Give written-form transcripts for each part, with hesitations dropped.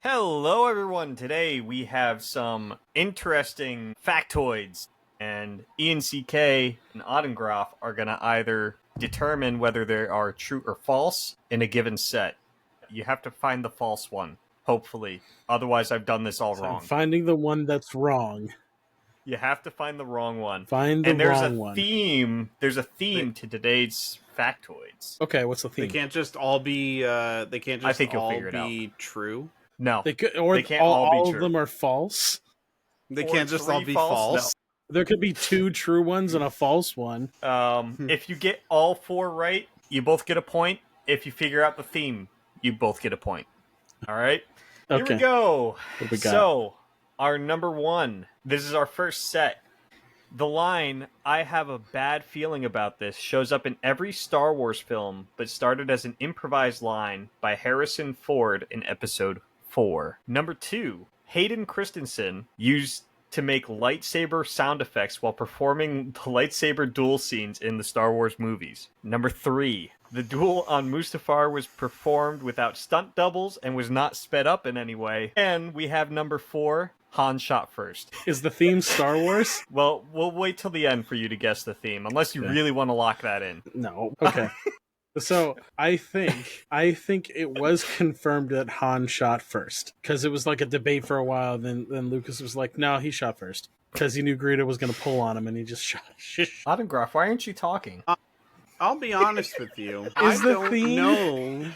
Hello, everyone. Today we have some interesting factoids, and IanCK and AedanGraef are going to either determine whether they are true or false in a given set. You have to find the false one, hopefully. Otherwise, I've done this all wrong. I'm finding the one that's wrong. You have to find the wrong one. Find the wrong one. There's a theme to today's factoids. Okay, what's the theme? They can't just all be. They can't just all be true. No, they can't all of them are false. They can't just all be false. No. There could be two true ones and a false one. If you get all four right, you both get a point. If you figure out the theme, you both get a point. All right? Okay. Here we go. What we got? So, our number one. This is our first set. The line, "I have a bad feeling about this," shows up in every Star Wars film, but started as an improvised line by Harrison Ford in Episode 4. Number 2. Hayden Christensen used to make lightsaber sound effects while performing the lightsaber duel scenes in the Star Wars movies. Number 3. The duel on Mustafar was performed without stunt doubles and was not sped up in any way. And we have number 4. Han shot first. Is the theme Star Wars? Well, we'll wait till the end for you to guess the theme, unless you really want to lock that in. No. Okay. So I think it was confirmed that Han shot first, because it was like a debate for a while. Then Lucas was like, "No, he shot first," because he knew Greedo was going to pull on him, and he just shot. AedanGraef, why aren't you talking? I'll be honest with you. Is I the don't theme know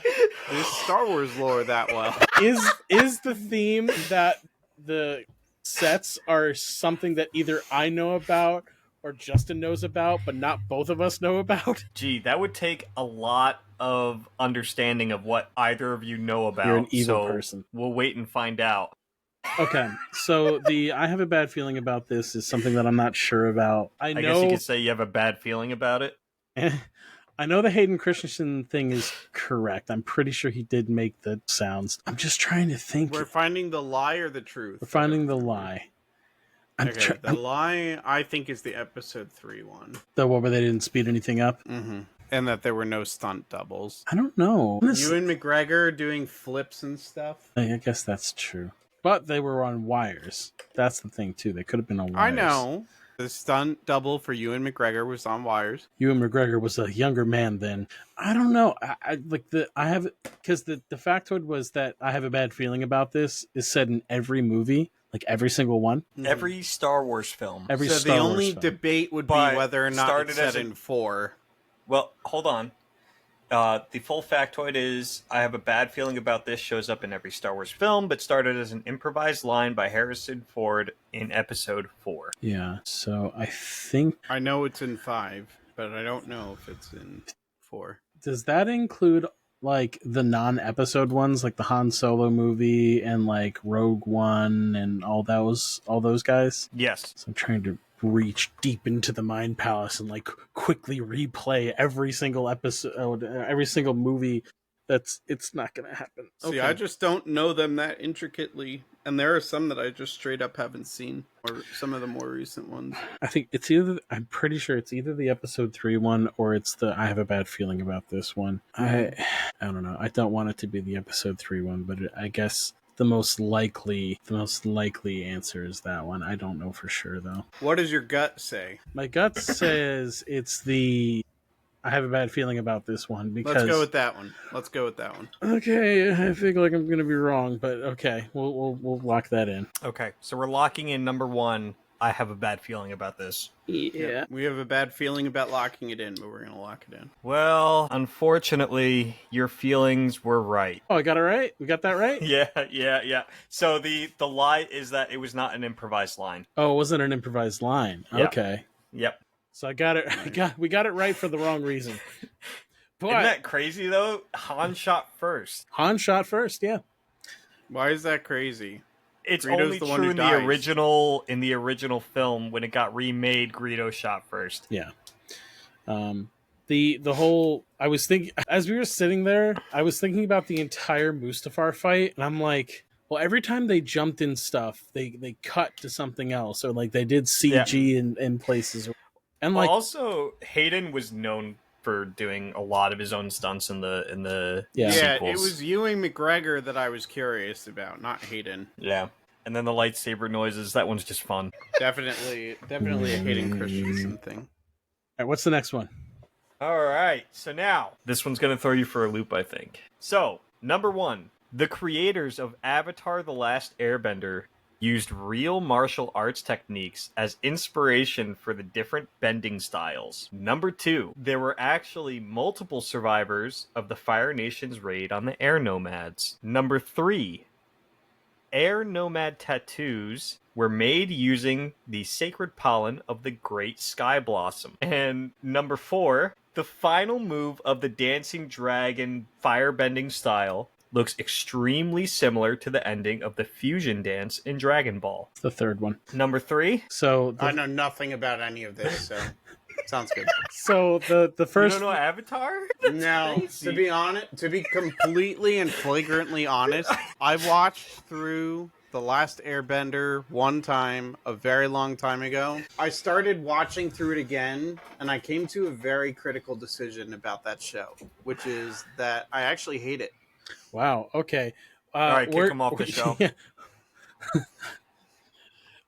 this Star Wars lore that well. Is the theme that the sets are something that either I know about or Justin knows about, but not both of us know about? Gee, that would take a lot of understanding of what either of you know about. You're an evil person. We'll wait and find out. Okay, so I have a bad feeling about this is something that I'm not sure about. I guess you could say you have a bad feeling about it. I know the Hayden Christensen thing is correct. I'm pretty sure he did make the sounds. I'm just trying to think. We're finding the lie or the truth? We're finding the lie. The lie, I think, is the Episode 3 one. The one where they didn't speed anything up? Mm-hmm. And that there were no stunt doubles. I don't know. Ewan McGregor doing flips and stuff. I guess that's true. But they were on wires. That's the thing, too. They could have been on wires. I know. The stunt double for Ewan McGregor was on wires. Ewan McGregor was a younger man then. I don't know. Because the factoid was that I have a bad feeling about this is said in every movie. Like every single one? Every Star Wars film. So the only debate would be whether or not it's set in 4. Well, hold on. The full factoid is, "I have a bad feeling about this" shows up in every Star Wars film, but started as an improvised line by Harrison Ford in Episode 4. Yeah, so I think... I know it's in 5, but I don't know if it's in 4. Does that include like the non-episode ones, like the Han Solo movie and like Rogue One and all those guys? Yes. So I'm trying to reach deep into the Mind Palace and like quickly replay every single episode, every single movie. It's not gonna happen. See, I just don't know them that intricately, and there are some that I just straight up haven't seen, or some of the more recent ones. I think I'm pretty sure it's either the Episode 3 one or it's the I have a bad feeling about this one. I don't know. I don't want it to be the Episode 3 one, but I guess the most likely answer is that one. I don't know for sure though. What does your gut say? My gut says it's the I have a bad feeling about this one because... Let's go with that one. Okay, I feel like I'm going to be wrong, but okay, we'll lock that in. Okay, so we're locking in number 1. I have a bad feeling about this. Yeah. We have a bad feeling about locking it in, but we're going to lock it in. Well, unfortunately, your feelings were right. Oh, I got it right? We got that right? Yeah. So the lie is that it was not an improvised line. Oh, it wasn't an improvised line. Yep. Okay. Yep. So I got it. We got it right for the wrong reason. But isn't that crazy though? Han shot first. Han shot first, yeah. Why is that crazy? It's Greedo's only the one true who in dies. the original film. When it got remade, Greedo shot first. Yeah. The whole, I was thinking as we were sitting there, I was thinking about the entire Mustafar fight, and I'm like, well, every time they jumped in stuff, they cut to something else, or like they did CG in places. And like, also, Hayden was known for doing a lot of his own stunts in the Yeah, sequels. it was Ewing McGregor that I was curious about, not Hayden. Yeah. And then the lightsaber noises, that one's just fun. Definitely a Hayden Christensen thing. All right, what's the next one? All right, so now, this one's going to throw you for a loop, I think. So, number 1, the creators of Avatar: The Last Airbender used real martial arts techniques as inspiration for the different bending styles. Number 2, there were actually multiple survivors of the Fire Nation's raid on the Air Nomads. Number 3, Air Nomad tattoos were made using the sacred pollen of the Great Sky Blossom. And number 4, the final move of the dancing dragon firebending style looks extremely similar to the ending of the fusion dance in Dragon Ball. It's the third one. Number 3, So I know nothing about any of this, so sounds good. So the first. you don't know Avatar? No, crazy. to be honest, to be completely and flagrantly honest, I watched through The Last Airbender one time a very long time ago. I started watching through it again, and I came to a very critical decision about that show, which is that I actually hate it. Wow. Okay. All right, kick him off the show. Yeah.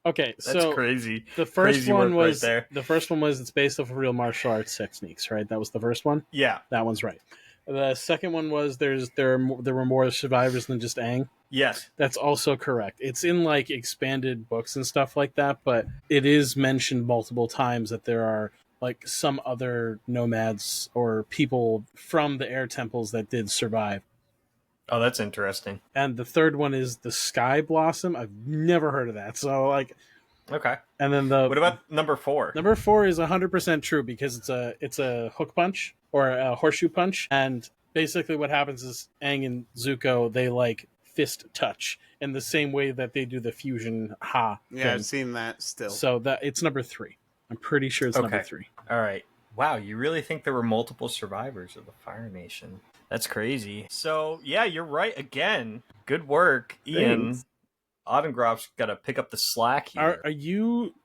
Okay, That's so crazy. the first Crazy one work right was there. the first one was it's based off of real martial arts techniques, right? That was the first one. Yeah. That one's right. The second one was there were more survivors than just Aang. Yes. That's also correct. It's in like expanded books and stuff like that, but it is mentioned multiple times that there are like some other nomads or people from the air temples that did survive. Oh, that's interesting. And the third one is the Sky Blossom. I've never heard of that. So like, Okay. and then What about number 4? number 4 is 100% true because it's a hook punch or a horseshoe punch, and basically what happens is Aang and Zuko, they like fist touch in the same way that they do the fusion ha. Yeah, thing. I've seen that still. So that it's number 3. I'm pretty sure it's number 3. All right. Wow, you really think there were multiple survivors of the Fire Nation? That's crazy. So, yeah, you're right again. Good work, Ian. Thanks. AedanGraef's got to pick up the slack here. Are you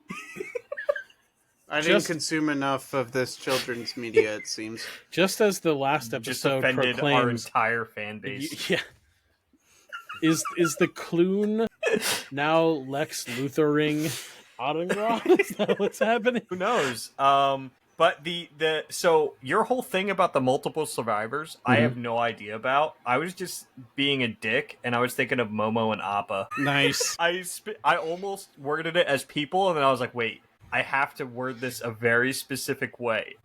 I didn't just- consume enough of this children's media, it seems. just as the last Just episode offended our proclaims? entire fan base. Yeah. Is the Clune now Lex Luthering AedanGraef? Is that what's happening? Who knows? But so your whole thing about the multiple survivors, I have no idea about. I was just being a dick, and I was thinking of Momo and Appa. Nice. I almost worded it as people, and then I was like, wait, I have to word this a very specific way.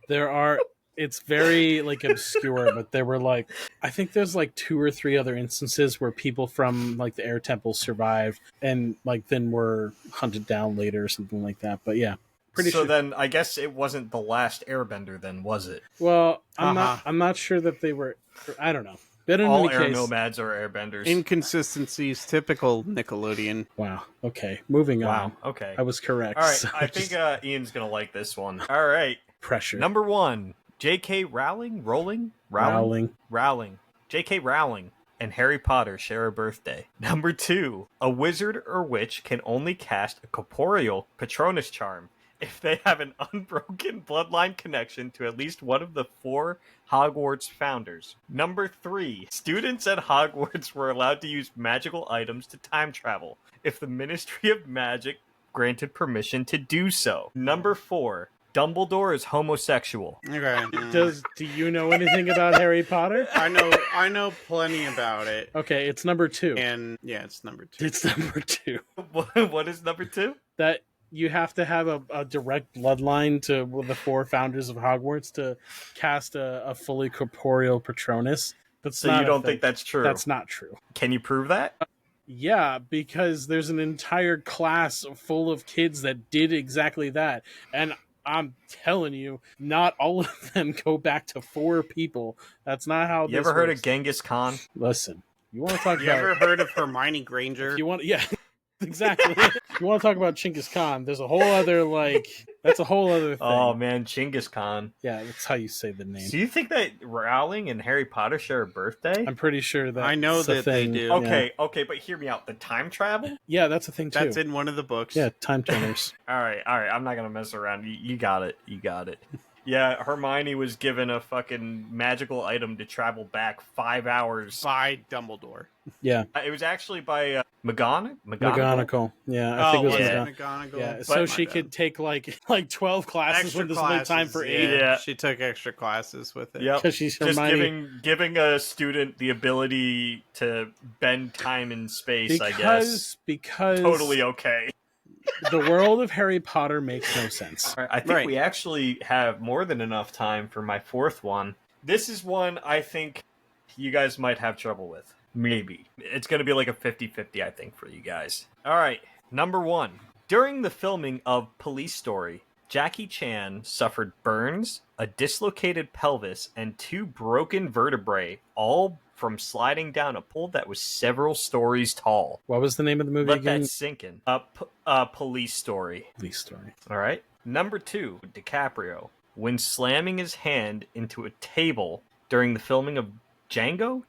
It's very like obscure, but there were like, I think there's like 2 or 3 other instances where people from like the air temple survived and like then were hunted down later or something like that. But yeah, pretty so sure. then I guess it wasn't the last Airbender then, was it? Well, I'm not sure that they were. I don't know. But in All any Air case, Nomads are Airbenders. Inconsistencies, typical Nickelodeon. wow. Okay, moving Wow. on. Okay. I was correct. All right. so I just think Ian's gonna like this one. All right. pressure. Number 1, J.K. Rowling. J.K. Rowling and Harry Potter share a birthday. Number 2, a wizard or witch can only cast a corporeal Patronus charm if they have an unbroken bloodline connection to at least one of the 4 Hogwarts founders. Number 3, students at Hogwarts were allowed to use magical items to time travel if the Ministry of Magic granted permission to do so. Number 4, Dumbledore is homosexual. Okay. Do you know anything about Harry Potter? I know plenty about it. Okay, it's number 2. And yeah, it's number 2. It's number 2. What is number 2? That you have to have a direct bloodline to the 4 founders of Hogwarts to cast a fully corporeal Patronus. That's So not you a don't thing. think that's true? That's not true. Can you prove that? Yeah, because there's an entire class full of kids that did exactly that. And I'm telling you, not all of them go back to 4 people. That's not how You this ever heard works. of Genghis Khan? Listen, you want to talk You about... ever heard of Hermione Granger? You want, yeah, exactly. You want to talk about Genghis Khan? There's a whole other that's a whole other thing. Oh man, Genghis Khan. Yeah, that's how you say the name. Do you think that Rowling and Harry Potter share a birthday? I'm pretty sure that I know that they do. Okay, but hear me out. The time travel? Yeah, that's a thing too. That's in one of the books. Yeah, time turners. All right. I'm not gonna mess around. You got it. Yeah, Hermione was given a fucking magical item to travel back 5 hours. By Dumbledore. Yeah, It was actually by McGonagall. McGonagall. Yeah, I think it was yeah. McGonagall. McGonagall? Yeah, But- so she could take like 12 classes Extra when there's only time for 8. Yeah. She took extra classes with it. Yep. Because she's Just Hermione. giving a student the ability to bend time and space, I guess. Because Totally okay. the world of Harry Potter makes no sense. All right, I think Right. we actually have more than enough time for my fourth one. This is one I think you guys might have trouble with. Maybe. It's going to be like a 50-50, I think, for you guys. All right, number 1. During the filming of Police Story, Jackie Chan suffered burns, a dislocated pelvis, and 2 broken vertebrae, all from sliding down a pole that was several stories tall. What was the name of the movie Let again? that sink in. Police Story. Police Story. All right. Number 2, DiCaprio, when slamming his hand into a table during the filming of Django.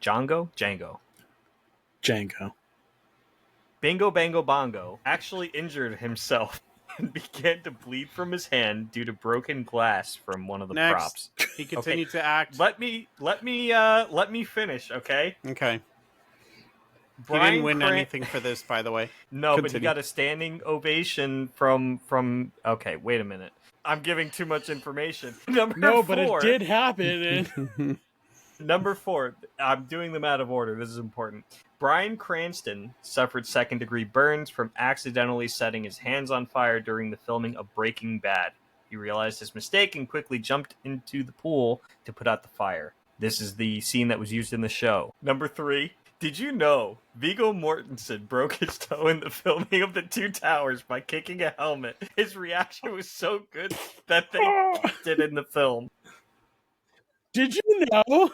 Bingo Bango Bongo actually injured himself and began to bleed from his hand due to broken glass from one of the Next. props. He continued to act. Let me finish, okay? Okay. He Brian didn't win Cran- anything for this, by the way. No, but he Continue. got a standing ovation from. Okay, wait a minute. I'm giving too much information. Number No, 4, but it did happen. And Number 4, I'm doing them out of order. This is important. Bryan Cranston suffered second-degree burns from accidentally setting his hands on fire during the filming of Breaking Bad. He realized his mistake and quickly jumped into the pool to put out the fire. This is the scene that was used in the show. Number 3, did you know Viggo Mortensen broke his toe in the filming of The Two Towers by kicking a helmet? His reaction was so good that they kept it in the film. did you know?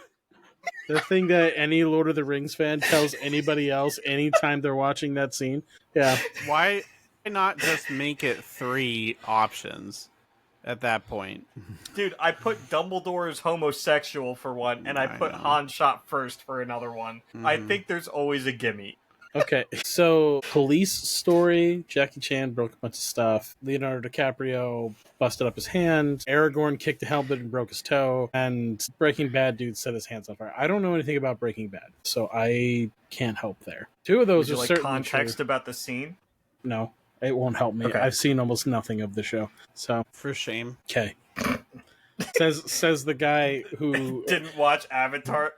The thing that any Lord of the Rings fan tells anybody else anytime they're watching that scene. Yeah. Why not just make it 3 options at that point? Dude, I put Dumbledore's homosexual for one, and I put know. Han shot first for another one. I think there's always a gimme. Okay, so Police Story, Jackie Chan broke a bunch of stuff. Leonardo DiCaprio busted up his hand. Aragorn kicked a helmet and broke his toe. And Breaking Bad dude set his hands on fire. I don't know anything about Breaking Bad, so I can't help there. 2 of Would those you are like certainly context true. about the scene? No, it won't help me. Okay. I've seen almost nothing of the show. So, For shame. okay. says the guy who Didn't watch Avatar,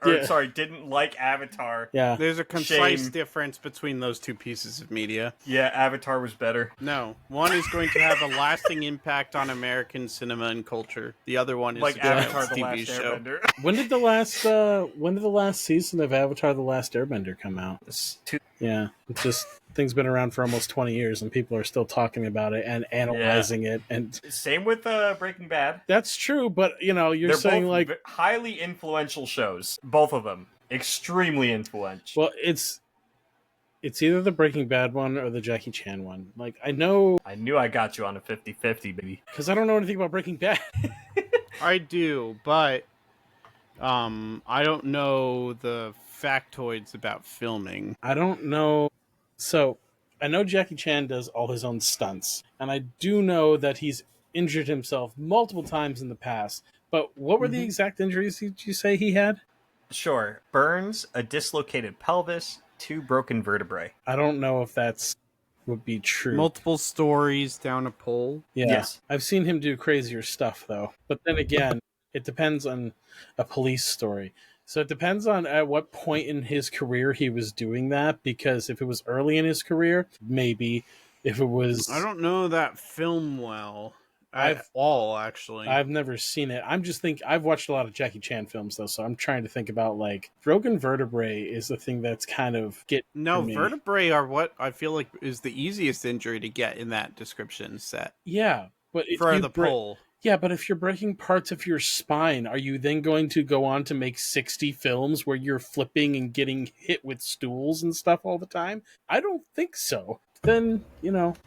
didn't like Avatar. yeah. There's a concise Shame. difference between those 2 pieces of media. Yeah, Avatar was better. No, one is going to have a lasting impact on American cinema and culture. The other one is Like a giant Avatar The TV Last show. Airbender. When did the last season of Avatar: The Last Airbender come out? It's too- Yeah, it's just thing's been around for almost 20 years and people are still talking about it and analyzing it, and Same with Breaking Bad. that's true, but you're They're saying both like, highly influential shows. Both of them. Extremely influential. well, it's either the Breaking Bad one or the Jackie Chan one. Like, I know, I knew I got you on a 50-50, baby. because I don't know anything about Breaking Bad. I do, but I don't know the factoids about filming. I don't know. So, I know Jackie Chan does all his own stunts, and I do know that he's injured himself multiple times in the past. But what were the exact injuries did you say he had? Sure. Burns, a dislocated pelvis, 2 broken vertebrae. I don't know if that's would be true. Multiple stories down a pole. Yeah. Yes. I've seen him do crazier stuff, though. But then again, it depends on a police story. So it depends on at what point in his career he was doing that, because if it was early in his career, maybe. If it was... I don't know that film well. I've- At all, actually. I've never seen it. I've watched a lot of Jackie Chan films, though, so I'm trying to think about, like, broken vertebrae is the thing that's kind of No, for me. vertebrae are what I feel like is the easiest injury to get in that description set. Yeah, but if For you the pole. Yeah, but if you're breaking parts of your spine, are you then going to go on to make 60 films where you're flipping and getting hit with stools and stuff all the time? I don't think so. Then,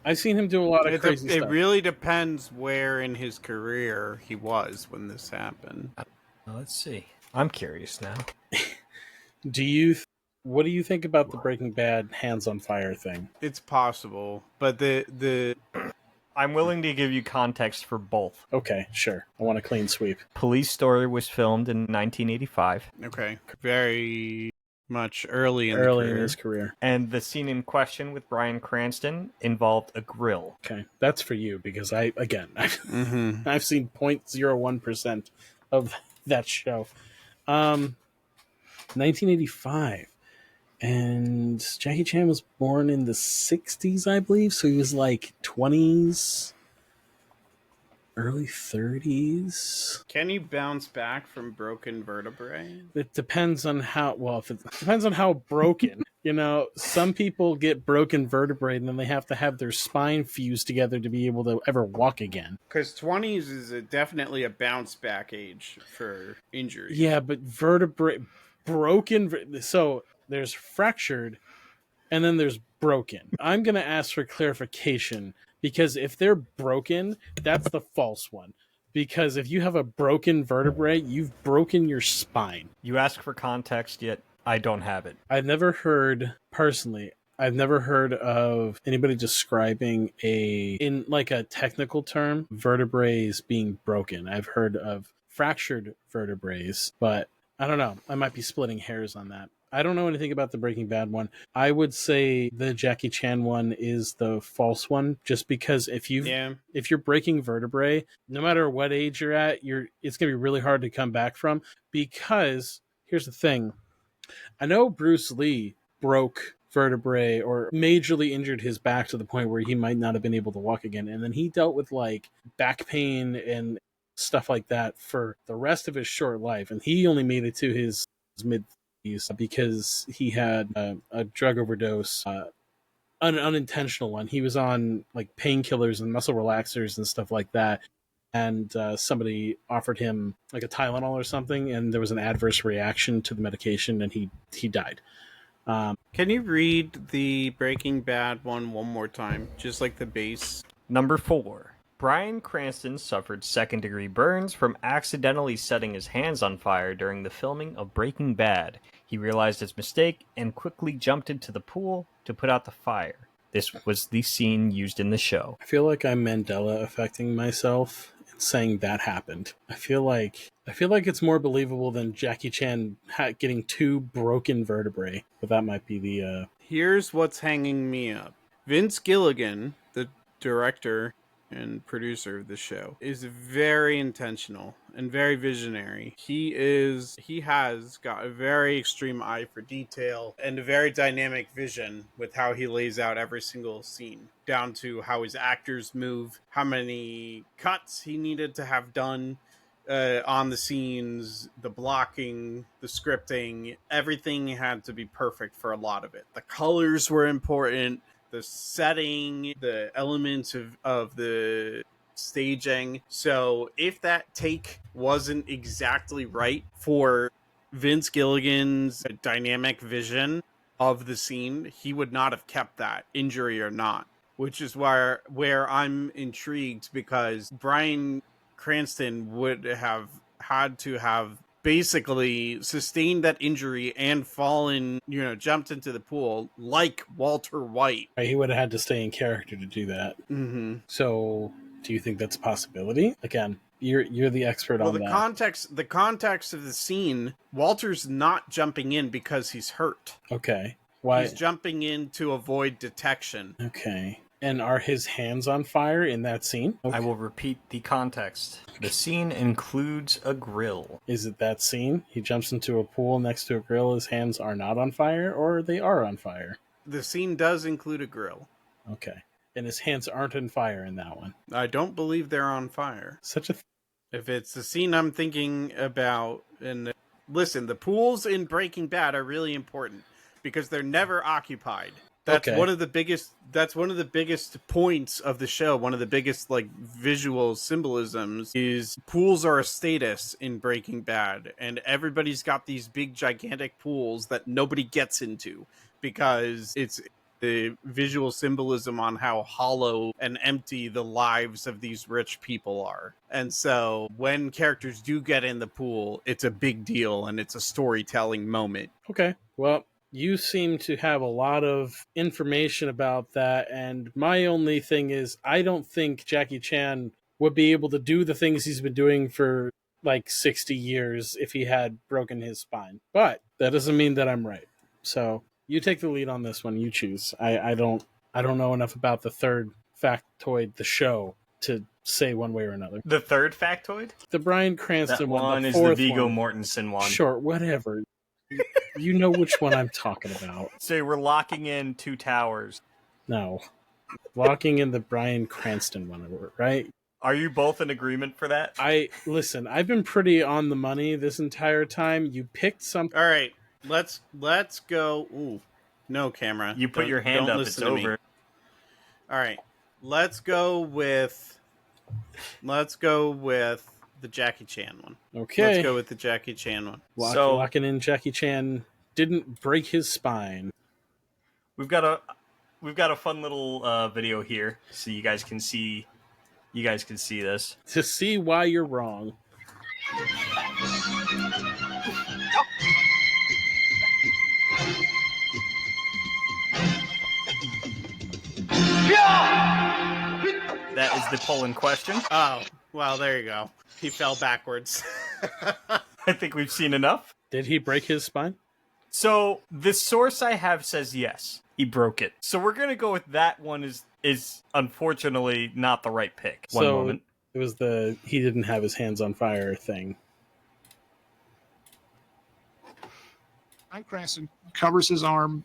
I've seen him do a lot of crazy It stuff. really depends where in his career he was when this happened. Let's see. I'm curious now. What do you think about the Breaking Bad hands on fire thing? It's possible, but the I'm willing to give you context for both. Okay, sure. I want a clean sweep. Police Story was filmed in 1985. Okay. Very much early in his career. And the scene in question with Bryan Cranston involved a grill. Okay, that's for you because I've Mm-hmm. I've seen 0.01% of that show. 1985, and Jackie Chan was born in the 60s, I believe. So he was like 20s, early 30s. Can you bounce back from broken vertebrae? It depends on how it depends on how broken. You know, some people get broken vertebrae and then they have to have their spine fused together to be able to ever walk again. Because 20s is definitely a bounce back age for injuries. Yeah, but broken. So there's fractured and then there's broken. I'm going to ask for clarification because if they're broken, that's the false one. Because if you have a broken vertebrae, you've broken your spine. You ask for context, yet I don't have it. I've never heard of anybody describing in like a technical term, vertebrae being broken. I've heard of fractured vertebrae, but I don't know. I might be splitting hairs on that. I don't know anything about the Breaking Bad one. I would say the Jackie Chan one is the false one, just because if you're breaking vertebrae, no matter what age you're at, it's gonna be really hard to come back from. Because here's the thing. I know Bruce Lee broke vertebrae or majorly injured his back to the point where he might not have been able to walk again. And then he dealt with like back pain and stuff like that for the rest of his short life. And he only made it to his mid-30s because he had a drug overdose, an unintentional one. He was on like painkillers and muscle relaxers and stuff like that. And somebody offered him like a Tylenol or something, and there was an adverse reaction to the medication, and he died. Can you read the Breaking Bad one more time? Just like the base. Number 4. Bryan Cranston suffered second-degree burns from accidentally setting his hands on fire during the filming of Breaking Bad. He realized his mistake and quickly jumped into the pool to put out the fire. This was the scene used in the show. I feel like I'm Mandela affecting myself and saying that happened. I feel like it's more believable than Jackie Chan getting 2 broken vertebrae, but that might be the... Here's what's hanging me up. Vince Gilligan, the director and producer of the show, is very intentional and very visionary. He has got a very extreme eye for detail and a very dynamic vision with how he lays out every single scene, down to how his actors move, how many cuts he needed to have done on the scenes, the blocking, the scripting. Everything had to be perfect for a lot of it. The colors were important, the setting, the elements of the staging. So if that take wasn't exactly right for Vince Gilligan's dynamic vision of the scene, he would not have kept that, injury or not. Which is where I'm intrigued, because Bryan Cranston would have had to have basically sustained that injury and fallen, jumped into the pool like Walter White. He would have had to stay in character to do that. Mm-hmm. So, do you think that's a possibility? Again, you're the expert on that. The context of the scene, Walter's not jumping in because he's hurt. Okay. Why? He's jumping in to avoid detection. Okay. And are his hands on fire in that scene? Okay. I will repeat the context. The scene includes a grill. Is it that scene? He jumps into a pool next to a grill, his hands are not on fire, or they are on fire? The scene does include a grill. Okay. And his hands aren't on fire in that one? I don't believe they're on fire. If it's the scene I'm thinking about, and listen, the pools in Breaking Bad are really important because they're never occupied. That's one of the biggest points of the show. One of the biggest visual symbolisms is pools are a status in Breaking Bad, and everybody's got these big gigantic pools that nobody gets into because it's the visual symbolism on how hollow and empty the lives of these rich people are. And so when characters do get in the pool, it's a big deal and it's a storytelling moment. Okay. Well, you seem to have a lot of information about that, and my only thing is I don't think Jackie Chan would be able to do the things he's been doing for like 60 years if he had broken his spine. But that doesn't mean that I'm right. So you take the lead on this one. You choose. I don't know enough about the third Factoid, the show, to say one way or another. The third factoid? The Bryan Cranston That one the is the fourth Viggo one. Mortensen one. Sure, whatever. You know which one I'm talking about. So we're locking in Two Towers. No. Locking in the Bryan Cranston one, right? Are you both in agreement for that? Listen, I've been pretty on the money this entire time. You picked something. All right, let's go. Ooh, no camera. You put your hand up, it's over. All right, let's go with the Jackie Chan one. Okay. Let's go with the Jackie Chan one. Locking in Jackie Chan didn't break his spine. We've got a fun little video here, so you guys can see this. To see why you're wrong. That is the pollen question. Oh, well, there you go. He fell backwards. I think we've seen enough. Did he break his spine? So the source I have says yes, he broke it. So we're gonna go with that one is unfortunately not the right pick. One moment. It was the he didn't have his hands on fire thing. Cranston covers his arm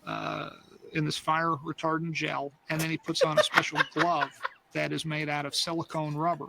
in this fire retardant gel, and then he puts on a special glove that is made out of silicone rubber.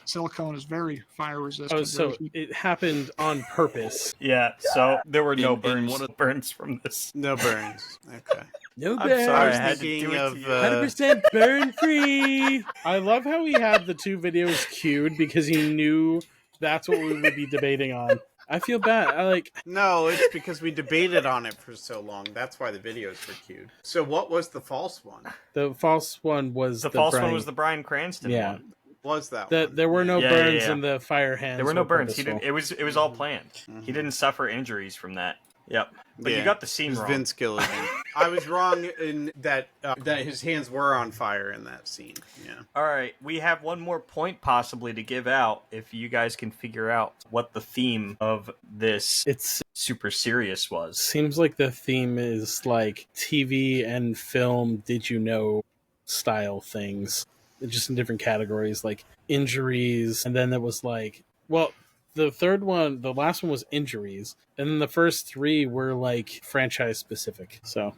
Silicone is very fire resistant. Oh, so it happened on purpose. Yeah, so there were no burns from this. No burns. Okay. No I'm burns. sorry, I I had was to do thinking it of to you. 100% burn free. I love how he had the two videos queued because he knew that's what we would be debating on. I feel bad. No, it's because we debated on it for so long. That's why the videos were queued. So what was the false one? The false one was The false one was the Bryan Cranston one. Was that one? There were no Yeah, burns yeah. in the fire hands. There were no burns. He purposeful. didn't. It was all planned. He didn't suffer injuries from that. Yep. But you got the scene It was wrong. Vince Gilligan. I was wrong in that his hands were on fire in that scene. Yeah. All right, we have one more point possibly to give out if you guys can figure out what the theme of this It's super serious was. seems like the theme is like TV and film. Did you know style things, just in different categories like injuries, and then there was like the last one was injuries, and then the first three were like franchise specific. So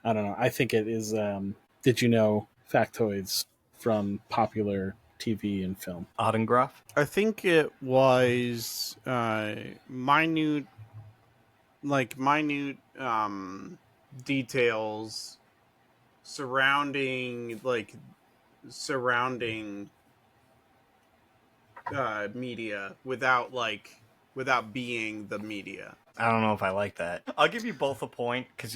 I don't know. I think it is did you know factoids from popular TV and film. AedanGraef? I think it was minute details surrounding media without being the media. I don't know if I like that. I'll give you both a point because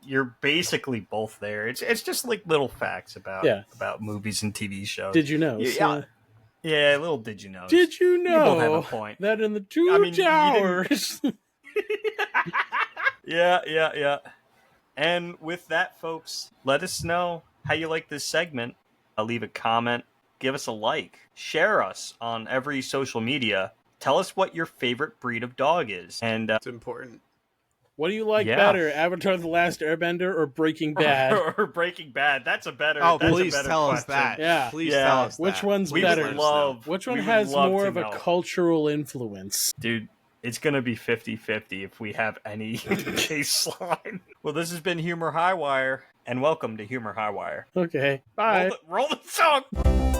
you're basically both there. It's just like little facts about movies and TV shows. Did you know? Yeah, little did you know. Did you You know both have a point. that in the towers? Yeah. And with that, folks, let us know how you like this segment. Leave a comment, give us a like, share us on every social media. Tell us what your favorite breed of dog is. And It's important. What do you like better, Avatar: The Last Airbender or Breaking Bad? or Breaking Bad. That's a better. Oh, that's please a better tell question. us that. Yeah. Please Yeah. tell us Which that. one's We better? would love. Which one we would has love more to of a know. cultural influence? Dude, it's going to be 50-50 if we have any baseline. Well, this has been Humor Highwire, and welcome to Humor Highwire. Okay, bye. Roll the song!